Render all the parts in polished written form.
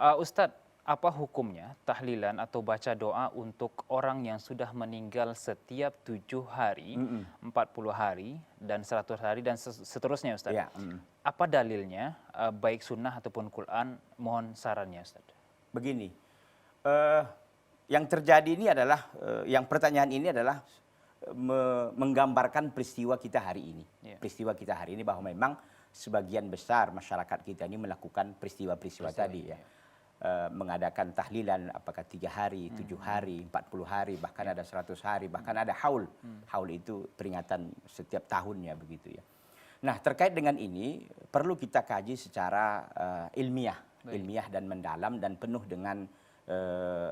Ustadz, apa hukumnya tahlilan atau baca doa untuk orang yang sudah meninggal setiap 7 hari, 40 hari, dan 100 hari, dan seterusnya Ustadz? Ya, Apa dalilnya, baik sunnah ataupun Quran? Mohon sarannya Ustadz. begini. eh, yang terjadi ini adalah, yang pertanyaan ini adalah menggambarkan peristiwa kita hari ini. Iya. Peristiwa kita hari ini bahwa memang sebagian besar masyarakat kita ini melakukan peristiwa-peristiwa tadi ya. Mengadakan tahlilan apakah 3 hari, 7 hari, 40 hari, bahkan ada 100 hari, bahkan ada haul. Haul itu peringatan setiap tahunnya begitu ya. Nah, terkait dengan ini perlu kita kaji secara ilmiah dan mendalam dan penuh dengan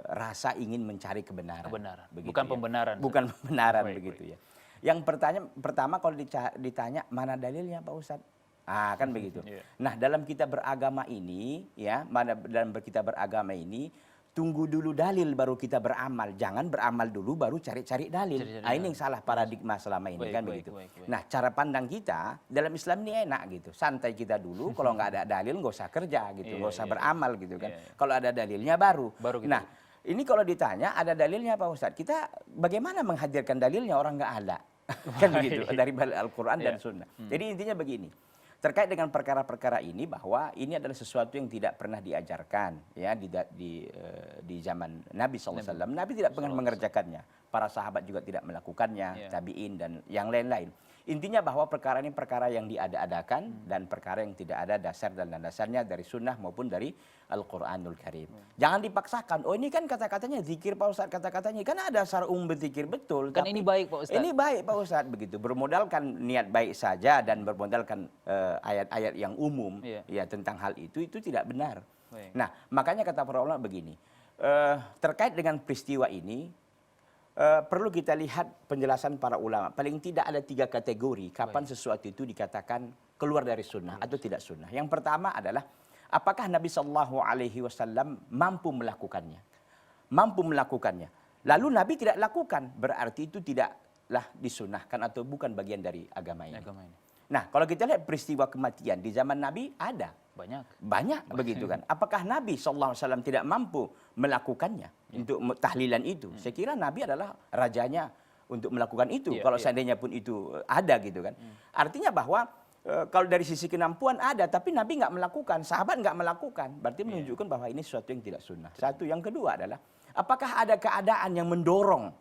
rasa ingin mencari kebenaran. Begitu Bukan ya. pembenaran. Bukan pembenaran Baik, begitu ya. Yang pertama kalau ditanya mana dalilnya Pak Ustadz? Ah, kan begitu. Iya. Nah, dalam kita beragama ini ya, dalam kita beragama ini tunggu dulu dalil baru kita beramal. Jangan beramal dulu baru cari-cari dalil. Ini yang salah paradigma selama ini kan begitu. Baik. Nah, cara pandang kita dalam Islam ini enak gitu. Santai kita dulu, kalau nggak ada dalil nggak usah kerja gitu, nggak usah beramal gitu kan. Kalau ada dalilnya baru kita. Nah, ini kalau ditanya ada dalilnya Pak Ustadz, kita bagaimana menghadirkan dalilnya orang nggak ada? Kan begitu, dari Al-Quran dan Sunnah. Jadi intinya begini, terkait dengan perkara-perkara ini bahwa ini adalah sesuatu yang tidak pernah diajarkan ya di zaman Nabi SAW. Nabi tidak pernah mengerjakannya. Para sahabat juga tidak melakukannya, tabi'in dan yang lain-lain. Intinya bahwa perkara ini perkara yang diada-adakan dan perkara yang tidak ada dasar dan landasannya dari sunnah maupun dari Al-Quranul Karim. Jangan dipaksakan, oh ini kan kata-katanya zikir Pak Ustadz, kata-katanya kan ada dasar berzikir betul. Kan ini baik Pak Ustadz. Ini baik Pak Ustadz begitu, bermodalkan niat baik saja dan bermodalkan ayat-ayat yang umum ya tentang hal itu tidak benar. Nah, makanya kata para ulama begini, terkait dengan peristiwa ini perlu kita lihat penjelasan para ulama. Paling tidak ada 3 kategori kapan sesuatu itu dikatakan keluar dari sunnah atau tidak sunnah. Yang pertama adalah apakah Nabi Shallallahu Alaihi Wasallam mampu melakukannya, lalu Nabi tidak lakukan, berarti itu tidaklah disunahkan atau bukan bagian dari agama ini. Nah, kalau kita lihat peristiwa kematian di zaman Nabi ada banyak begitu kan. Apakah Nabi SAW tidak mampu melakukannya untuk tahlilan itu? Saya kira Nabi adalah rajanya untuk melakukan itu. Kalau seandainya pun itu ada gitu kan. Artinya bahwa kalau dari sisi kemampuan ada, tapi Nabi nggak melakukan, sahabat nggak melakukan, berarti menunjukkan bahwa ini sesuatu yang tidak sunnah. Satu, yang kedua adalah apakah ada keadaan yang mendorong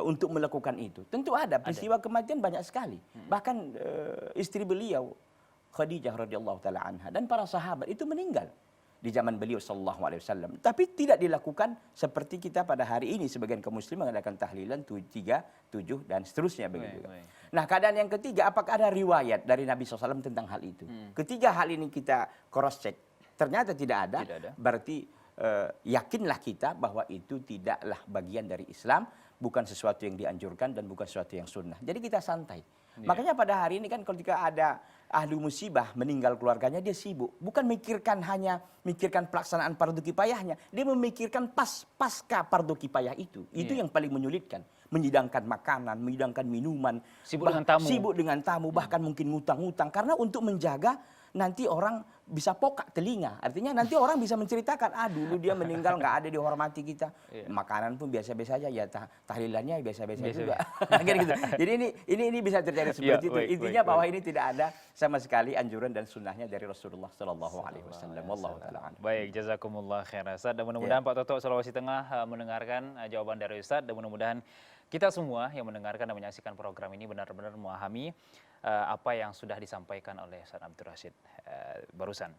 untuk melakukan itu? Tentu ada. Peristiwa kematian banyak sekali. Bahkan istri beliau Khadijah radhiyallahu taala anha dan para sahabat itu meninggal di zaman beliau sallallahu alaihi wasallam. Tapi tidak dilakukan seperti kita pada hari ini sebagian kaum muslim mengadakan tahlilan 3, 7 dan seterusnya begitu. Nah, keadaan yang ketiga, apakah ada riwayat dari Nabi SAW tentang hal itu? Ketiga hal ini kita cross check. Ternyata tidak ada. Berarti yakinlah kita bahwa itu tidaklah bagian dari Islam, bukan sesuatu yang dianjurkan dan bukan sesuatu yang sunnah. Jadi kita santai. Makanya pada hari ini kan ketika ada ahli musibah meninggal keluarganya, dia sibuk. Bukan hanya mikirkan pelaksanaan fardu kifayahnya. Dia memikirkan pasca fardu kifayah itu. Itu yang paling menyulitkan. Menyidangkan makanan, menyidangkan minuman. Sibuk dengan tamu, bahkan mungkin ngutang-ngutang. Karena untuk menjaga nanti orang bisa pokak telinga. Artinya nanti orang bisa menceritakan, dulu dia meninggal nggak ada dihormati kita. Makanan pun biasa-biasa aja, ya tahlilannya biasa-biasa juga. Gitu. Jadi ini bisa terjadi seperti itu. Intinya bahwa ini tidak ada sama sekali anjuran dan sunnahnya dari Rasulullah Sallallahu Alaihi Wasallam. Wallahu taala. Baik, jazakumullah khairan Ustaz. Dan mudah-mudahan Pak Toto Sulawesi Tengah mendengarkan jawaban dari Ustaz, dan mudah-mudahan kita semua yang mendengarkan dan menyaksikan program ini benar-benar memahami apa yang sudah disampaikan oleh Ustaz Abdul Rashid barusan.